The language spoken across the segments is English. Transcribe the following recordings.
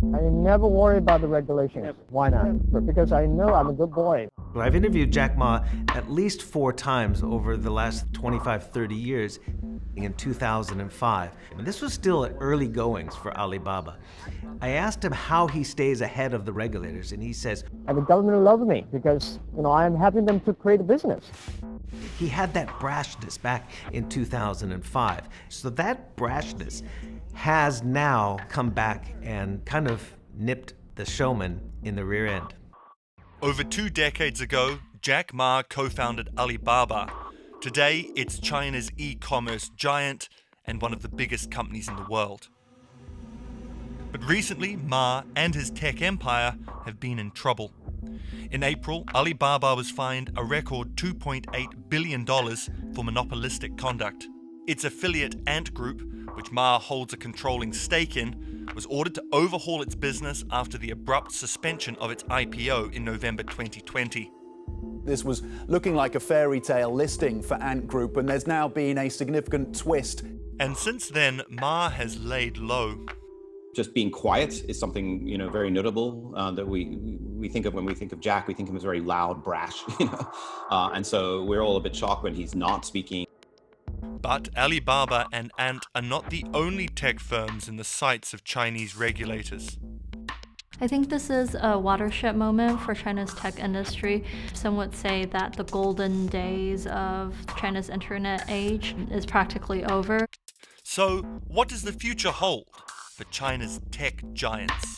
I never worry about the regulations. Why not? Because I know I'm a good boy. Well, I've interviewed Jack Ma at least 4 times over the last 25, 30 years in 2005. And this was still at early goings for Alibaba. I asked him how he stays ahead of the regulators, and he says, And the government loves me because, I'm helping them to create a business. He had that brashness back in 2005. So that brashness has now come back and kind of nipped the showman in the rear end. Over 2 decades ago, Jack Ma co-founded Alibaba. Today, it's China's e-commerce giant and one of the biggest companies in the world. But recently, Ma and his tech empire have been in trouble. In April, Alibaba was fined a record $2.8 billion for monopolistic conduct. Its affiliate Ant Group, which Ma holds a controlling stake in, was ordered to overhaul its business after the abrupt suspension of its IPO in November 2020. This was looking like a fairy tale listing for Ant Group, and there's now been a significant twist. And since then, Ma has laid low. Just being quiet is something, very notable that we think of when we think of Jack. We think of him as very loud, brash, and so we're all a bit shocked when he's not speaking. But Alibaba and Ant are not the only tech firms in the sights of Chinese regulators. I think this is a watershed moment for China's tech industry. Some would say that the golden days of China's internet age is practically over. So, what does the future hold for China's tech giants?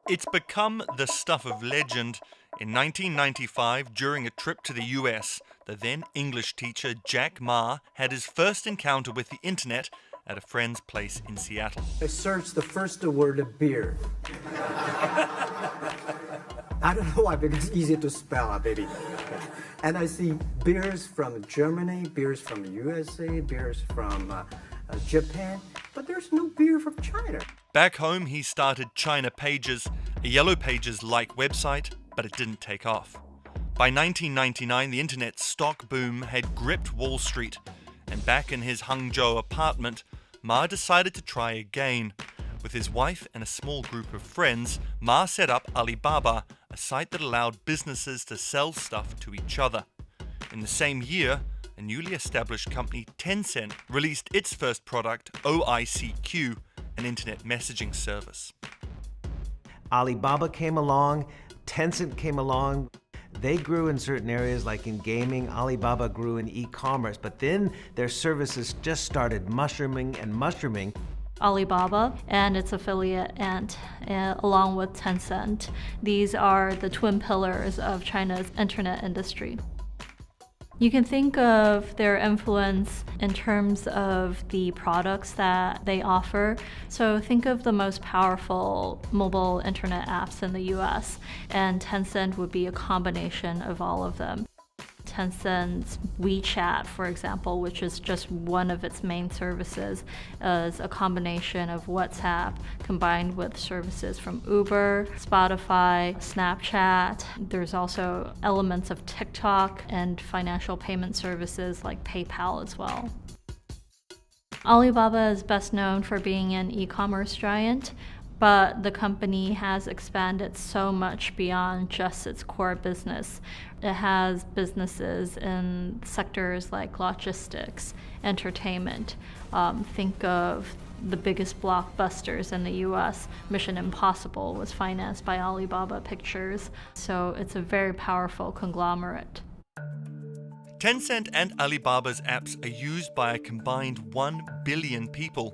It's become the stuff of legend. In 1995, during a trip to the US, the then English teacher Jack Ma had his first encounter with the internet at a friend's place in Seattle. I searched the first word beer. I don't know why, because it's easy to spell, baby. And I see beers from Germany, beers from USA, beers from Japan, but there's no beer from China. Back home, he started China Pages, a Yellow Pages-like website, but it didn't take off. By 1999, the internet stock boom had gripped Wall Street, and back in his Hangzhou apartment, Ma decided to try again. With his wife and a small group of friends, Ma set up Alibaba, a site that allowed businesses to sell stuff to each other. In the same year, a newly established company, Tencent, released its first product, OICQ, an internet messaging service. Alibaba came along, Tencent came along. They grew in certain areas like in gaming. Alibaba grew in e-commerce, but then their services just started mushrooming and mushrooming. Alibaba and its affiliate Ant, along with Tencent. These are the twin pillars of China's internet industry. You can think of their influence in terms of the products that they offer. So think of the most powerful mobile internet apps in the US, and Tencent would be a combination of all of them. Tencent's WeChat, for example, which is just one of its main services, is a combination of WhatsApp combined with services from Uber, Spotify, Snapchat. There's also elements of TikTok and financial payment services like PayPal as well. Alibaba is best known for being an e-commerce giant, but the company has expanded so much beyond just its core business. It has businesses in sectors like logistics, entertainment. Think of the biggest blockbusters in the US. Mission Impossible was financed by Alibaba Pictures, so it's a very powerful conglomerate. Tencent and Alibaba's apps are used by a combined 1 billion people.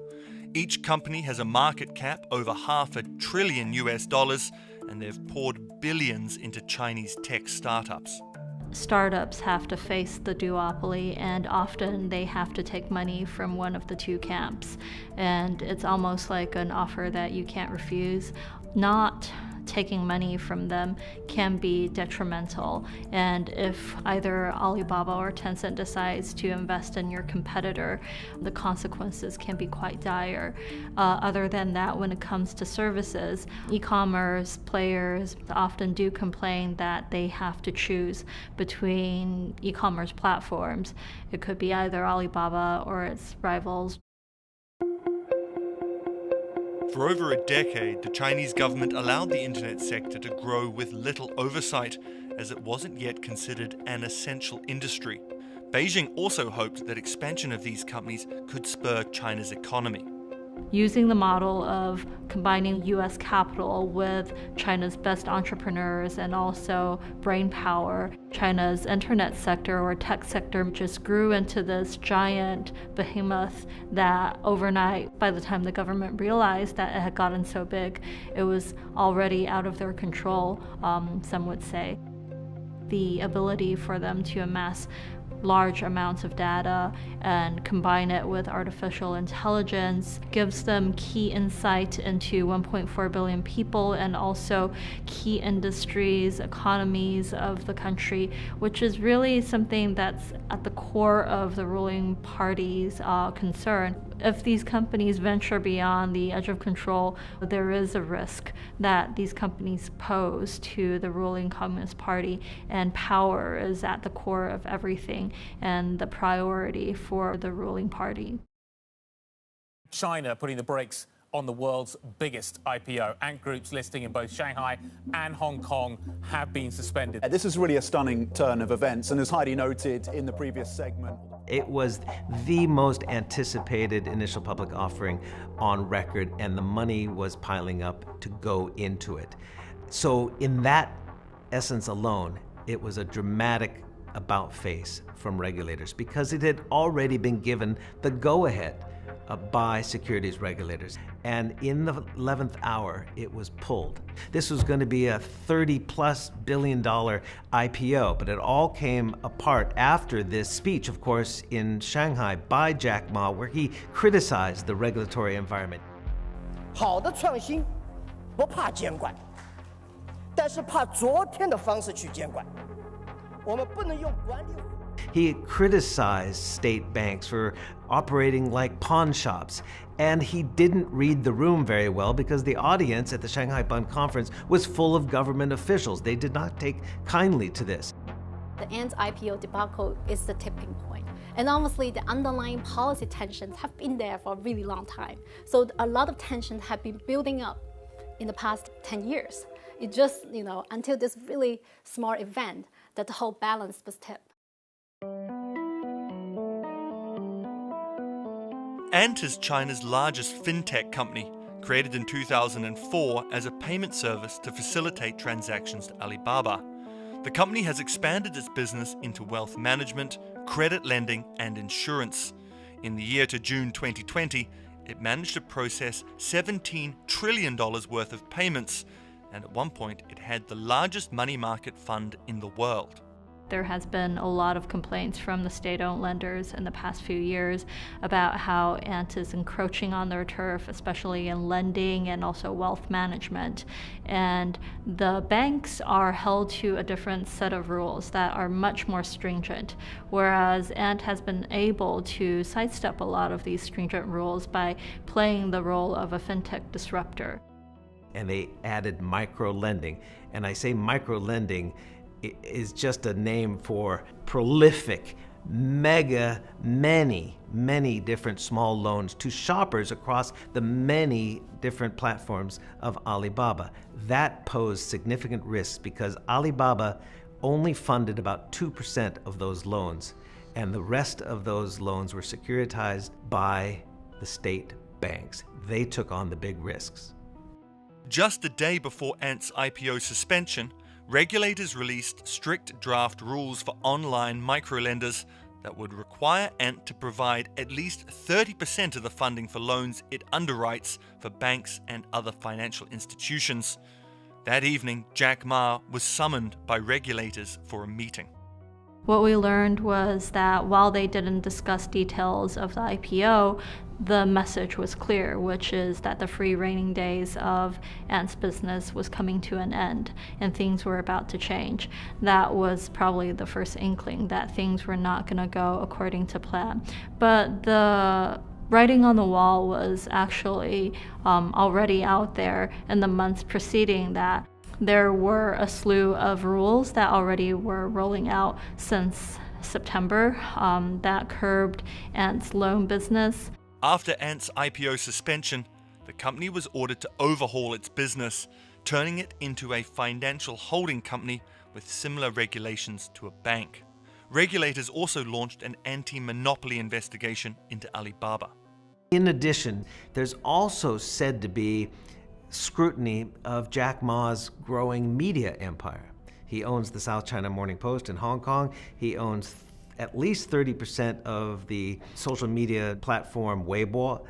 Each company has a market cap over $500 billion US, and they've poured billions into Chinese tech startups. Startups have to face the duopoly, and often they have to take money from one of the two camps. And it's almost like an offer that you can't refuse. Not taking money from them can be detrimental. And if either Alibaba or Tencent decides to invest in your competitor, the consequences can be quite dire. Other than that, when it comes to services, e-commerce players often do complain that they have to choose between e-commerce platforms. It could be either Alibaba or its rivals. For over a decade, the Chinese government allowed the internet sector to grow with little oversight, as it wasn't yet considered an essential industry. Beijing also hoped that expansion of these companies could spur China's economy. Using the model of combining US capital with China's best entrepreneurs and also brain power, China's internet sector or tech sector just grew into this giant behemoth that overnight, by the time the government realized that it had gotten so big, it was already out of their control, some would say. The ability for them to amass large amounts of data and combine it with artificial intelligence gives them key insight into 1.4 billion people and also key industries, economies of the country, which is really something that's at the core of the ruling party's concern. If these companies venture beyond the edge of control, there is a risk that these companies pose to the ruling Communist Party, and power is at the core of everything and the priority for the ruling party. China putting the brakes on the world's biggest IPO. Ant Group's listing in both Shanghai and Hong Kong have been suspended. This is really a stunning turn of events, and as Heidi noted in the previous segment, it was the most anticipated initial public offering on record, and the money was piling up to go into it. So in that essence alone, it was a dramatic about-face from regulators because it had already been given the go-ahead by securities regulators. And in the 11th hour, it was pulled. This was going to be a $30+ billion IPO, but it all came apart after this speech, of course, in Shanghai by Jack Ma, where he criticized the regulatory environment. 好的创新不怕监管，但是怕昨天的方式去监管。我们不能用管理。 He criticized state banks for operating like pawn shops, and he didn't read the room very well because the audience at the Shanghai Bund Conference was full of government officials. They did not take kindly to this. The Ant IPO debacle is the tipping point. And obviously the underlying policy tensions have been there for a really long time. So a lot of tensions have been building up in the past 10 years. It just, until this really small event that the whole balance was tipped. Ant is China's largest fintech company, created in 2004 as a payment service to facilitate transactions to Alibaba. The company has expanded its business into wealth management, credit lending, and insurance. In the year to June 2020, it managed to process $17 trillion worth of payments, and at one point it had the largest money market fund in the world. There has been a lot of complaints from the state-owned lenders in the past few years about how Ant is encroaching on their turf, especially in lending and also wealth management. And the banks are held to a different set of rules that are much more stringent, whereas Ant has been able to sidestep a lot of these stringent rules by playing the role of a fintech disruptor. And they added micro-lending. And I say micro-lending is just a name for prolific, many different small loans to shoppers across the many different platforms of Alibaba. That posed significant risks because Alibaba only funded about 2% of those loans, and the rest of those loans were securitized by the state banks. They took on the big risks. Just a day before Ant's IPO suspension, regulators released strict draft rules for online microlenders that would require Ant to provide at least 30% of the funding for loans it underwrites for banks and other financial institutions. That evening, Jack Ma was summoned by regulators for a meeting. What we learned was that while they didn't discuss details of the IPO, the message was clear, which is that the free reigning days of Ant's business was coming to an end and things were about to change. That was probably the first inkling that things were not going to go according to plan. But the writing on the wall was actually already out there in the months preceding that. There were a slew of rules that already were rolling out since September that curbed Ant's loan business. After Ant's IPO suspension, the company was ordered to overhaul its business, turning it into a financial holding company with similar regulations to a bank. Regulators also launched an anti-monopoly investigation into Alibaba. In addition, there's also said to be scrutiny of Jack Ma's growing media empire. He owns the South China Morning Post in Hong Kong. He owns at least 30% of the social media platform Weibo,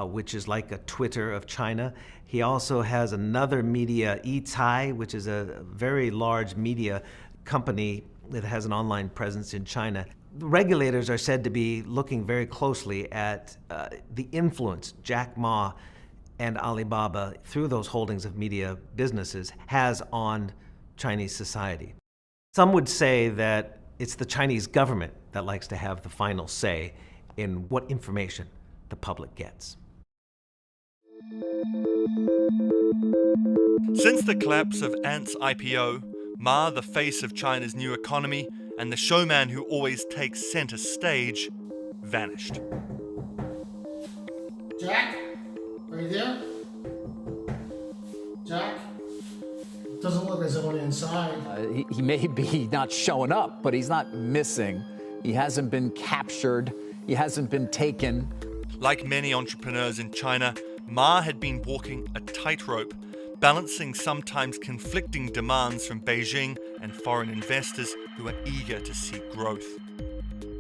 which is like a Twitter of China. He also has another media, Yicai, which is a very large media company that has an online presence in China. The regulators are said to be looking very closely at the influence Jack Ma and Alibaba, through those holdings of media businesses, has on Chinese society. Some would say that it's the Chinese government that likes to have the final say in what information the public gets. Since the collapse of Ant's IPO, Ma, the face of China's new economy, and the showman who always takes center stage, vanished. Jack? Are you there? Jack? Doesn't look as though inside. He may be not showing up, but he's not missing. He hasn't been captured. He hasn't been taken. Like many entrepreneurs in China, Ma had been walking a tightrope, balancing sometimes conflicting demands from Beijing and foreign investors who are eager to see growth.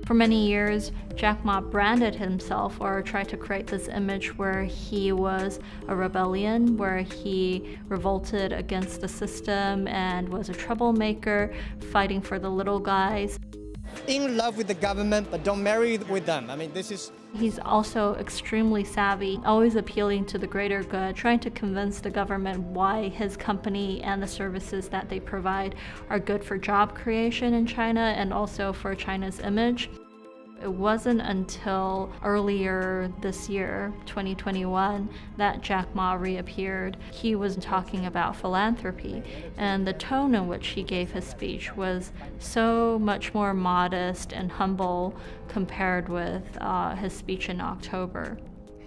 For many years, Jack Ma branded himself or tried to create this image where he was a rebellion, where he revolted against the system and was a troublemaker, fighting for the little guys. In love with the government, but don't marry with them. I mean, this is... He's also extremely savvy, always appealing to the greater good, trying to convince the government why his company and the services that they provide are good for job creation in China and also for China's image. It wasn't until earlier this year, 2021, that Jack Ma reappeared. He was talking about philanthropy, and the tone in which he gave his speech was so much more modest and humble compared with his speech in October.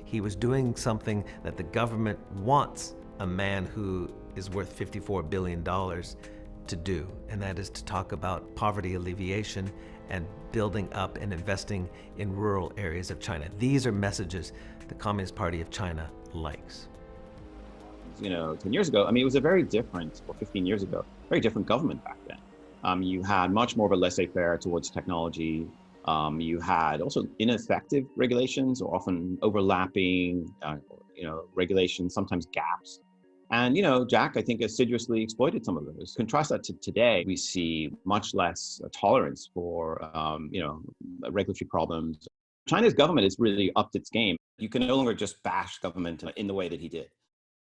He was doing something that the government wants a man who is worth $54 billion to do, and that is to talk about poverty alleviation and building up and investing in rural areas of China. These are messages the Communist Party of China likes. 10 years ago, I mean, it was a very different, or 15 years ago, very different government back then. You had much more of a laissez-faire towards technology. You had also ineffective regulations, or often overlapping, regulations, sometimes gaps. And, Jack, I think, assiduously exploited some of those. Contrast that to today, we see much less tolerance for, regulatory problems. China's government has really upped its game. You can no longer just bash government in the way that he did.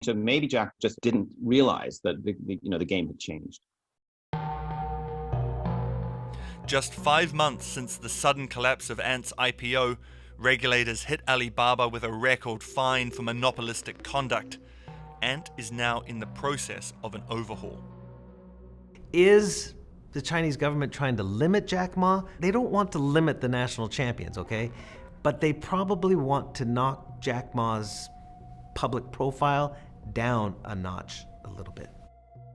So maybe Jack just didn't realize that the game had changed. Just 5 months since the sudden collapse of Ant's IPO, regulators hit Alibaba with a record fine for monopolistic conduct. Ant is now in the process of an overhaul. Is the Chinese government trying to limit Jack Ma? They don't want to limit the national champions, okay? But they probably want to knock Jack Ma's public profile down a notch a little bit.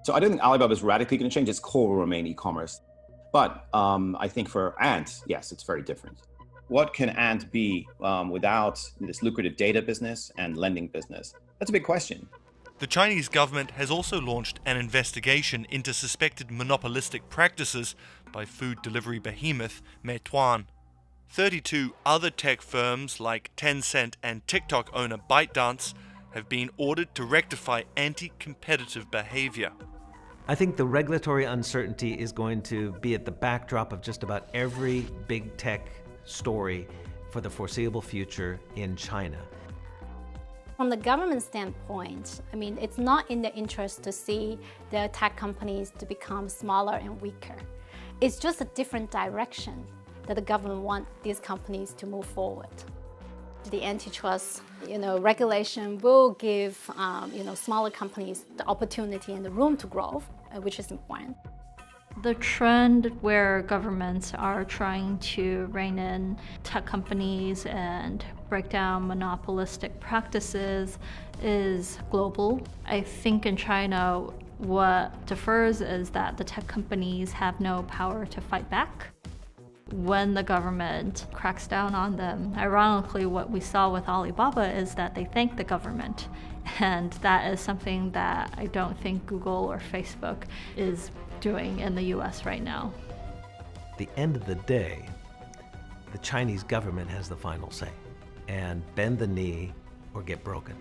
So I don't think Alibaba is radically going to change. Its core will remain e-commerce. But I think for Ant, yes, it's very different. What can Ant be without this lucrative data business and lending business? That's a big question. The Chinese government has also launched an investigation into suspected monopolistic practices by food delivery behemoth Meituan. 32 other tech firms like Tencent and TikTok owner ByteDance have been ordered to rectify anti-competitive behavior. I think the regulatory uncertainty is going to be at the backdrop of just about every big tech story for the foreseeable future in China. From the government standpoint, I mean, it's not in their interest to see the tech companies to become smaller and weaker. It's just a different direction that the government wants these companies to move forward. The antitrust, regulation will give, smaller companies the opportunity and the room to grow, which is important. The trend where governments are trying to rein in tech companies and break down monopolistic practices is global. I think in China, what differs is that the tech companies have no power to fight back when the government cracks down on them. Ironically, what we saw with Alibaba is that they thanked the government, and that is something that I don't think Google or Facebook is doing in the US right now. At the end of the day, the Chinese government has the final say, and bend the knee or get broken.